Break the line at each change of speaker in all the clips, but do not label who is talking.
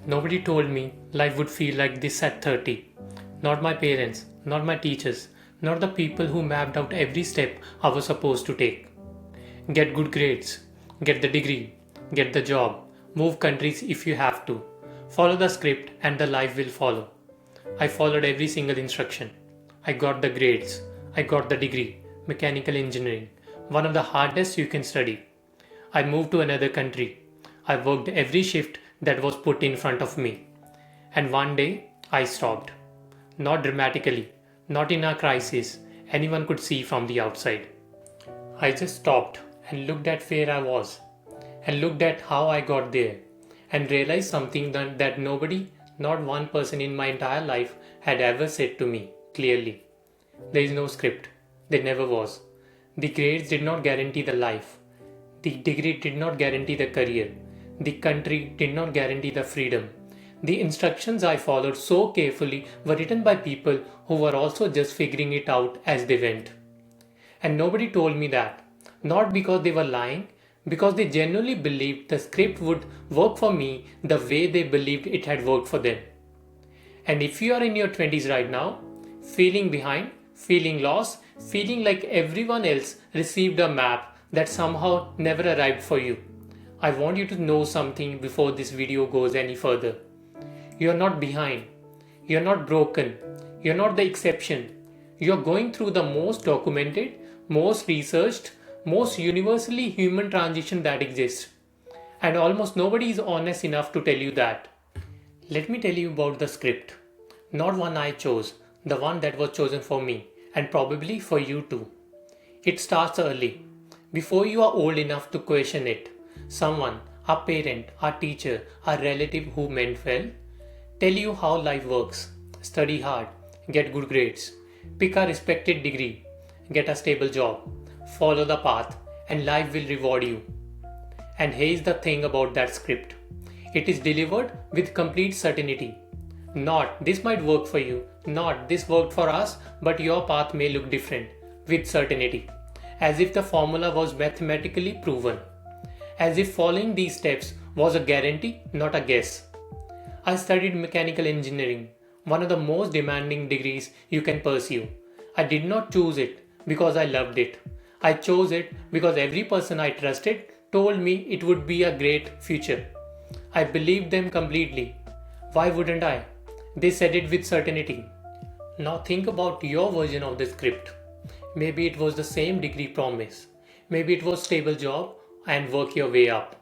Nobody told me life would feel like this at 30. Not my parents, not my teachers, not the people who mapped out every step I was supposed to take. Get good grades, get the degree, get the job, move countries if you have to. Follow the script and the life will follow. I followed every single instruction. I got the grades. I got the degree, mechanical engineering, one of the hardest you can study. I moved to another country. I worked every shift that was put in front of me. And one day, I stopped. Not dramatically, not in a crisis anyone could see from the outside. I just stopped and looked at where I was, and looked at how I got there, and realized something that nobody, not one person in my entire life, had ever said to me clearly. There is no script. There never was. The grades did not guarantee the life. The degree did not guarantee the career. The country did not guarantee the freedom. The instructions I followed so carefully were written by people who were also just figuring it out as they went. And nobody told me that. Not because they were lying, because they genuinely believed the script would work for me the way they believed it had worked for them. And if you are in your 20s right now, feeling behind, feeling lost, feeling like everyone else received a map that somehow never arrived for you, I want you to know something before this video goes any further. You are not behind. You are not broken. You are not the exception. You are going through the most documented, most researched, most universally human transition that exists. And almost nobody is honest enough to tell you that. Let me tell you about the script. Not one I chose, the one that was chosen for me, and probably for you too. It starts early, before you are old enough to question it. Someone, a parent, a teacher, a relative who meant well, tell you how life works. Study hard, get good grades, pick a respected degree, get a stable job, follow the path, and life will reward you. And here's the thing about that script. It is delivered with complete certainty. Not this might work for you, not this worked for us, but your path may look different, with certainty. As if the formula was mathematically proven. As if following these steps was a guarantee, not a guess. I studied mechanical engineering, one of the most demanding degrees you can pursue. I did not choose it because I loved it. I chose it because every person I trusted told me it would be a great future. I believed them completely. Why wouldn't I? They said it with certainty. Now think about your version of the script. Maybe it was the same degree promise. Maybe it was stable job and work your way up.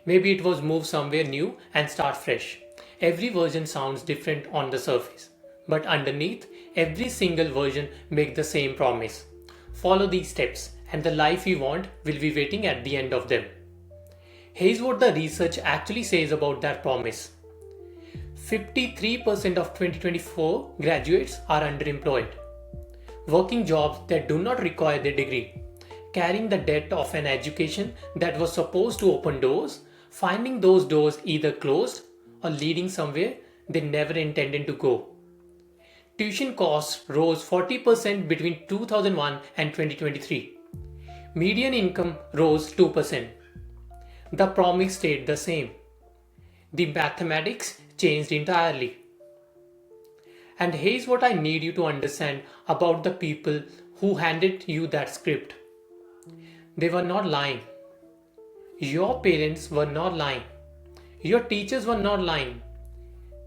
Maybe it was move somewhere new and start fresh. Every version sounds different on the surface, but underneath, every single version makes the same promise. Follow these steps and the life you want will be waiting at the end of them. Here's what the research actually says about that promise. 53% of 2024 graduates are underemployed, working jobs that do not require their degree, carrying the debt of an education that was supposed to open doors, finding those doors either closed or leading somewhere they never intended to go. Tuition costs rose 40% between 2001 and 2023. Median income rose 2%. The promise stayed the same. The mathematics changed entirely. And here's what I need you to understand about the people who handed you that script. They were not lying. Your parents were not lying. Your teachers were not lying.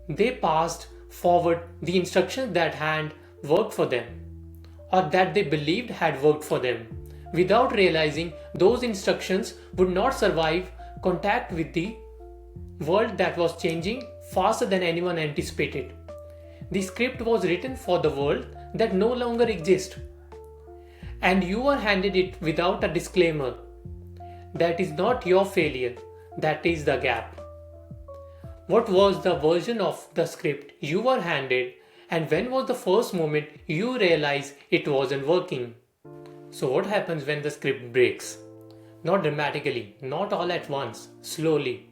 They passed forward the instructions that had worked for them, or that they believed had worked for them, without realizing those instructions would not survive contact with the world that was changing faster than anyone anticipated. The script was written for the world that no longer exists, and you were handed it without a disclaimer. That is not your failure, that is the gap. What was the version of the script you were handed, and when was the first moment you realized it wasn't working? So what happens when the script breaks? Not dramatically, not all at once, slowly.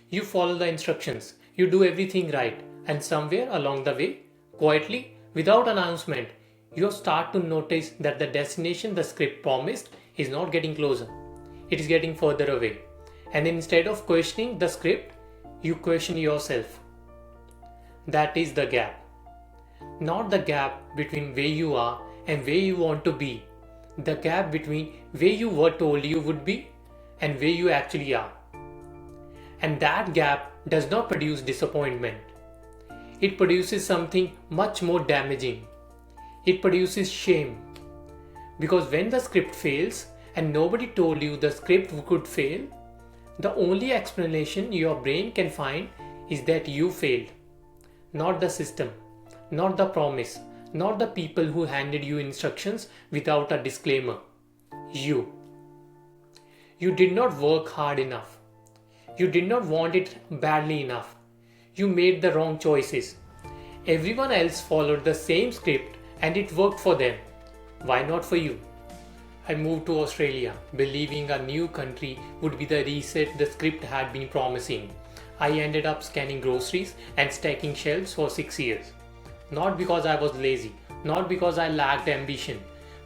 You follow the instructions, you do everything right, and somewhere along the way, quietly, without announcement, you start to notice that the destination the script promised is not getting closer. It is getting further away. And instead of questioning the script, you question yourself. That is the gap. Not the gap between where you are and where you want to be. The gap between where you were told you would be and where you actually are. And that gap does not produce disappointment. It produces something much more damaging. It produces shame. Because when the script fails and nobody told you the script could fail, the only explanation your brain can find is that you failed. Not the system, not the promise, not the people who handed you instructions without a disclaimer. You. You did not work hard enough. You did not want it badly enough. You made the wrong choices. Everyone else followed the same script and it worked for them. Why not for you? I moved to Australia, believing a new country would be the reset the script had been promising. I ended up scanning groceries and stacking shelves for 6 years. Not because I was lazy, not because I lacked ambition,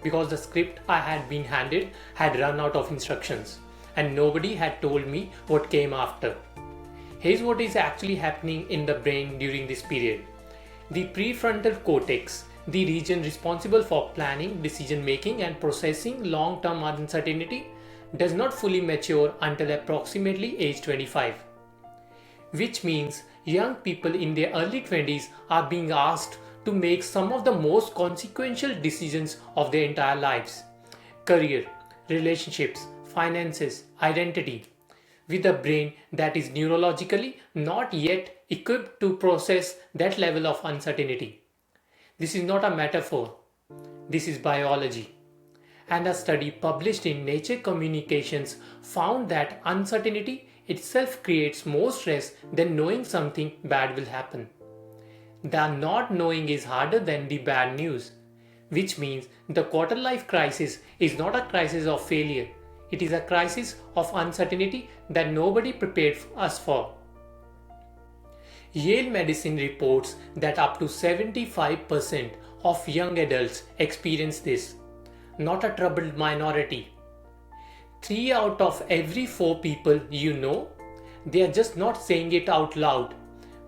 because the script I had been handed had run out of instructions and nobody had told me what came after. Here's what is actually happening in the brain during this period. The prefrontal cortex, the region responsible for planning, decision making, and processing long term uncertainty, does not fully mature until approximately age 25. Which means young people in their early 20s are being asked to make some of the most consequential decisions of their entire lives: career, relationships, finances, identity, with a brain that is neurologically not yet equipped to process that level of uncertainty. This is not a metaphor, this is biology. And a study published in Nature Communications found that uncertainty itself creates more stress than knowing something bad will happen. The not knowing is harder than the bad news, which means the quarter life crisis is not a crisis of failure, it is a crisis of uncertainty that nobody prepared us for. Yale Medicine reports that up to 75% of young adults experience this, not a troubled minority. 3 out of every 4 people you know, they are just not saying it out loud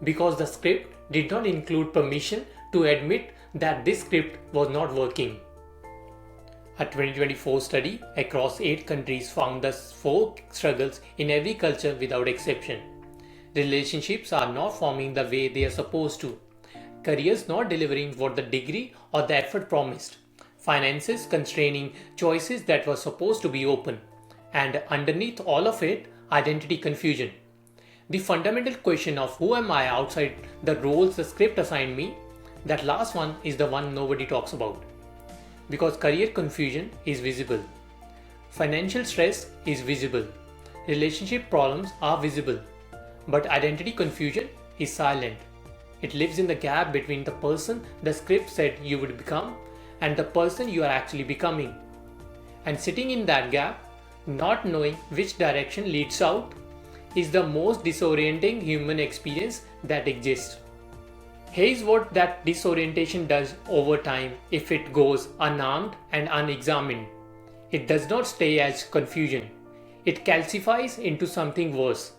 because the script did not include permission to admit that this script was not working. A 2024 study across 8 countries found the 4 struggles in every culture without exception. Relationships are not forming the way they are supposed to. Careers not delivering what the degree or the effort promised. Finances constraining choices that were supposed to be open. And underneath all of it, identity confusion. The fundamental question of who am I outside the roles the script assigned me, that last one is the one nobody talks about. Because career confusion is visible. Financial stress is visible. Relationship problems are visible. But identity confusion is silent. It lives in the gap between the person the script said you would become and the person you are actually becoming. And sitting in that gap, not knowing which direction leads out, is the most disorienting human experience that exists. Here's what that disorientation does over time if it goes unarmed and unexamined. It does not stay as confusion. It calcifies into something worse.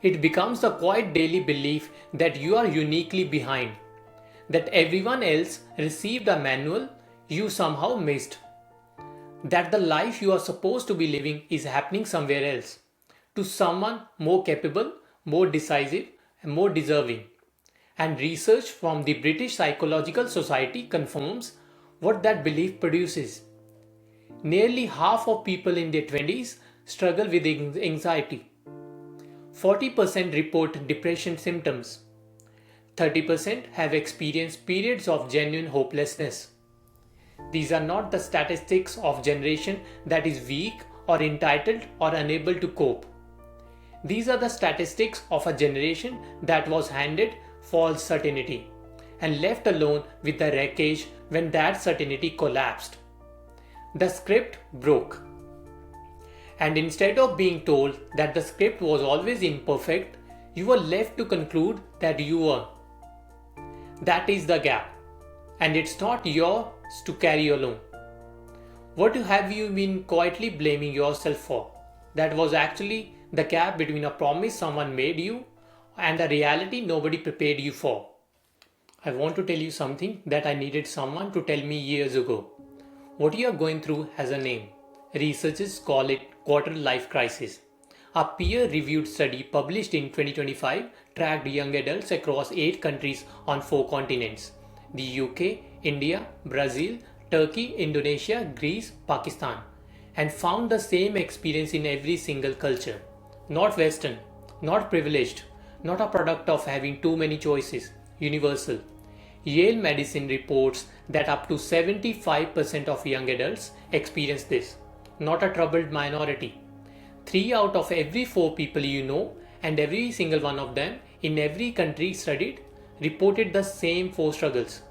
It becomes the quiet daily belief that you are uniquely behind, that everyone else received a manual you somehow missed, that the life you are supposed to be living is happening somewhere else, to someone more capable, more decisive, and more deserving. And research from the British Psychological Society confirms what that belief produces. Nearly half of people in their 20s struggle with anxiety. 40% report depression symptoms. 30% have experienced periods of genuine hopelessness. These are not the statistics of generation that is weak or entitled or unable to cope. These are the statistics of a generation that was handed false certainty and left alone with the wreckage when that certainty collapsed. The script broke. And instead of being told that the script was always imperfect, you were left to conclude that you were. That is the gap. And it's not yours to carry alone. What have you been quietly blaming yourself for? That was actually the gap between a promise someone made you, and a reality nobody prepared you for. I want to tell you something that I needed someone to tell me years ago. What you are going through has a name. Researchers call it quarter life crisis. A peer reviewed study published in 2025 tracked young adults across 8 countries on 4 continents: the UK, India, Brazil, Turkey, Indonesia, Greece, Pakistan, and found the same experience in every single culture. Not Western, not privileged, not a product of having too many choices, universal. Yale Medicine reports that up to 75% of young adults experience this, not a troubled minority. 3 out of every 4 people you know, and every single one of them in every country studied, reported the same 4 struggles.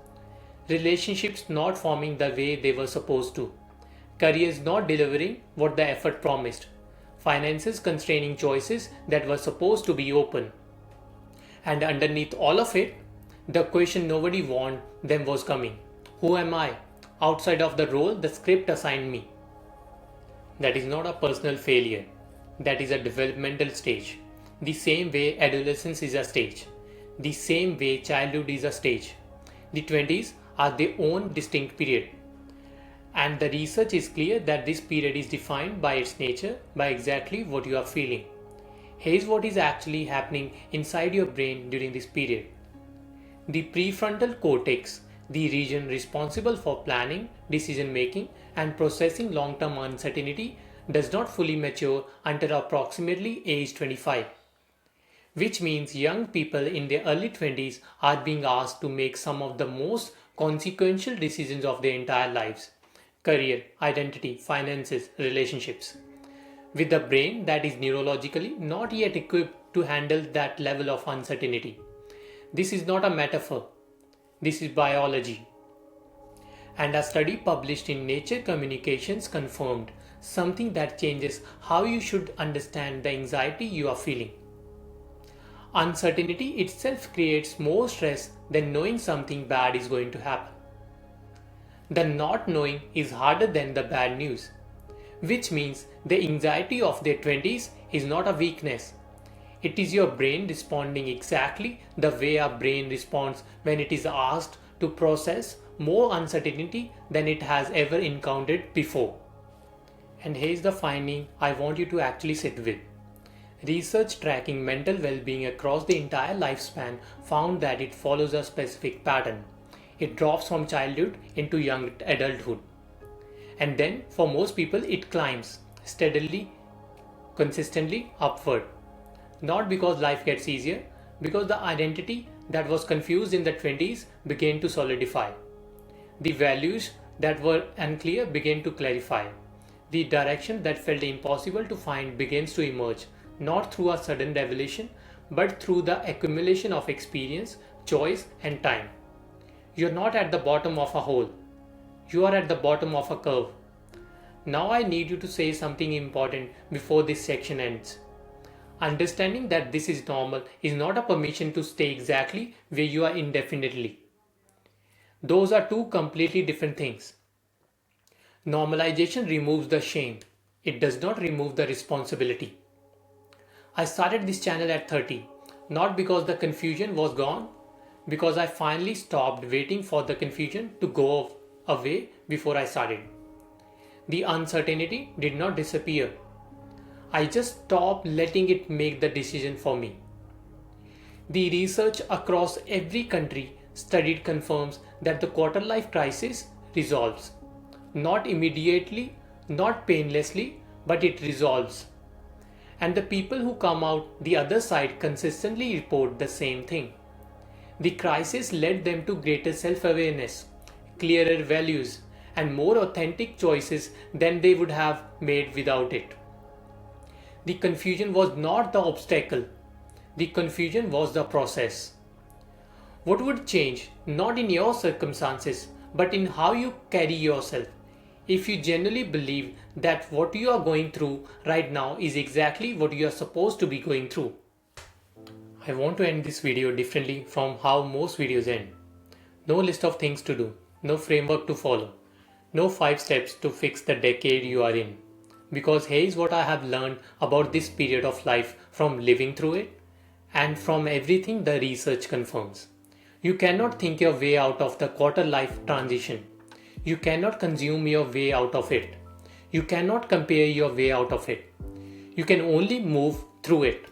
Relationships not forming the way they were supposed to, careers not delivering what the effort promised, finances constraining choices that were supposed to be open. And underneath all of it, the question nobody warned them was coming: who am I, outside of the role the script assigned me? That is not a personal failure, that is a developmental stage. The same way adolescence is a stage, the same way childhood is a stage. The 20s are their own distinct period. And the research is clear that this period is defined by its nature, by exactly what you are feeling. Here's what is actually happening inside your brain during this period. The prefrontal cortex, the region responsible for planning, decision making, and processing long term uncertainty, does not fully mature until approximately age 25. Which means young people in their early 20s are being asked to make some of the most consequential decisions of their entire lives: career, identity, finances, relationships. With a brain that is neurologically not yet equipped to handle that level of uncertainty. This is not a metaphor, this is biology. And a study published in Nature Communications confirmed something that changes how you should understand the anxiety you are feeling. Uncertainty itself creates more stress than knowing something bad is going to happen. The not knowing is harder than the bad news, which means the anxiety of their 20s is not a weakness. It is your brain responding exactly the way our brain responds when it is asked to process more uncertainty than it has ever encountered before. And here's the finding I want you to actually sit with. Research tracking mental well-being across the entire lifespan found that it follows a specific pattern. It drops from childhood into young adulthood. And then, for most people, it climbs steadily, consistently upward. Not because life gets easier, because the identity that was confused in the 20s began to solidify. The values that were unclear began to clarify. The direction that felt impossible to find begins to emerge, not through a sudden revelation, but through the accumulation of experience, choice, and time. You're not at the bottom of a hole. You are at the bottom of a curve. Now I need you to say something important before this section ends. Understanding that this is normal is not a permission to stay exactly where you are indefinitely. Those are two completely different things. Normalization removes the shame. It does not remove the responsibility. I started this channel at 30, not because the confusion was gone, because I finally stopped waiting for the confusion to go away before I started. The uncertainty did not disappear. I just stopped letting it make the decision for me. The research across every country studied confirms that the quarter life crisis resolves. Not immediately, not painlessly, but it resolves. And the people who come out the other side consistently report the same thing. The crisis led them to greater self-awareness, clearer values, and more authentic choices than they would have made without it. The confusion was not the obstacle, the confusion was the process. What would change, not in your circumstances, but in how you carry yourself, if you genuinely believe that what you are going through right now is exactly what you are supposed to be going through? I want to end this video differently from how most videos end. No list of things to do, no framework to follow, no 5 steps to fix the decade you are in. Because here is what I have learned about this period of life from living through it. And from everything the research confirms, you cannot think your way out of the quarter life transition. You cannot consume your way out of it. You cannot compare your way out of it. You can only move through it.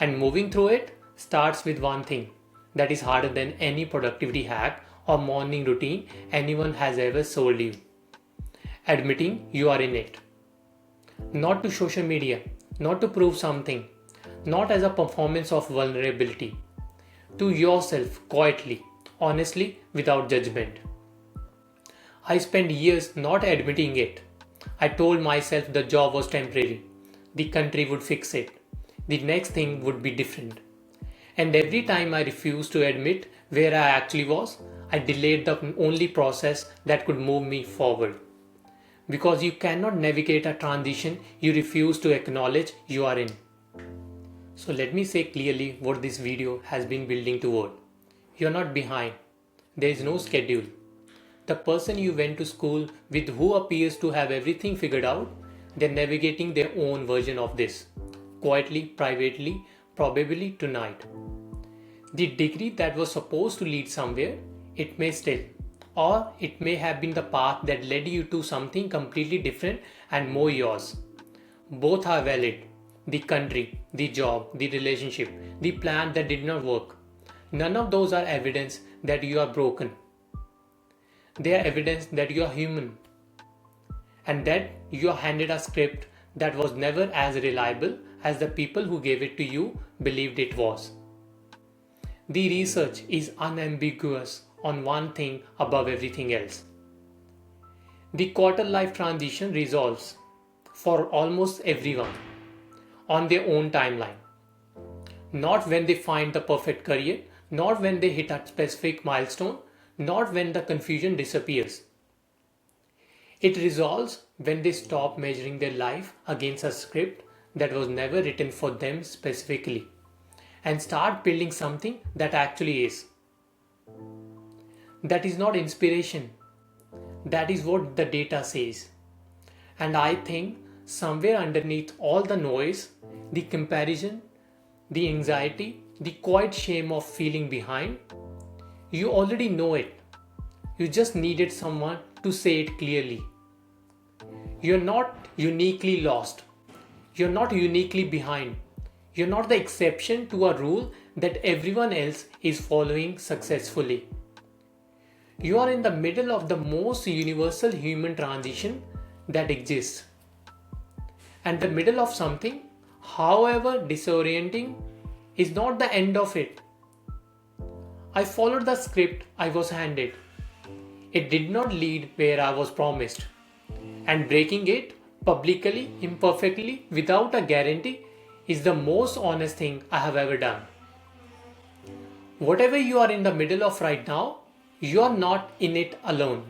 And moving through it starts with one thing that is harder than any productivity hack or morning routine anyone has ever sold you: admitting you are in it. Not to social media, not to prove something, not as a performance of vulnerability. To yourself, quietly, honestly, without judgment. I spent years not admitting it. I told myself the job was temporary, the country would fix it, the next thing would be different. And every time I refused to admit where I actually was, I delayed the only process that could move me forward. Because you cannot navigate a transition you refuse to acknowledge you are in. So let me say clearly what this video has been building toward. You're not behind. There is no schedule. The person you went to school with who appears to have everything figured out, they're navigating their own version of this. Quietly, privately, probably tonight. The degree that was supposed to lead somewhere, it may still. Or it may have been the path that led you to something completely different and more yours. Both are valid. The country, the job, the relationship, the plan that did not work. None of those are evidence that you are broken. They are evidence that you are human and that you are handed a script that was never as reliable as the people who gave it to you believed it was. The research is unambiguous on one thing above everything else. The quarter life transition resolves for almost everyone on their own timeline. Not when they find the perfect career, not when they hit a specific milestone, not when the confusion disappears. It resolves when they stop measuring their life against a script that was never written for them specifically and start building something that actually is. That is not inspiration. That is what the data says. And I think somewhere underneath all the noise, the comparison, the anxiety, the quiet shame of feeling behind, you already know it. You just needed someone to say it clearly. You're not uniquely lost. You're not uniquely behind. You're not the exception to a rule that everyone else is following successfully. You are in the middle of the most universal human transition that exists. And the middle of something, however disorienting, is not the end of it. I followed the script I was handed. It did not lead where I was promised. And breaking it publicly, imperfectly, without a guarantee is the most honest thing I have ever done. Whatever you are in the middle of right now, you are not in it alone.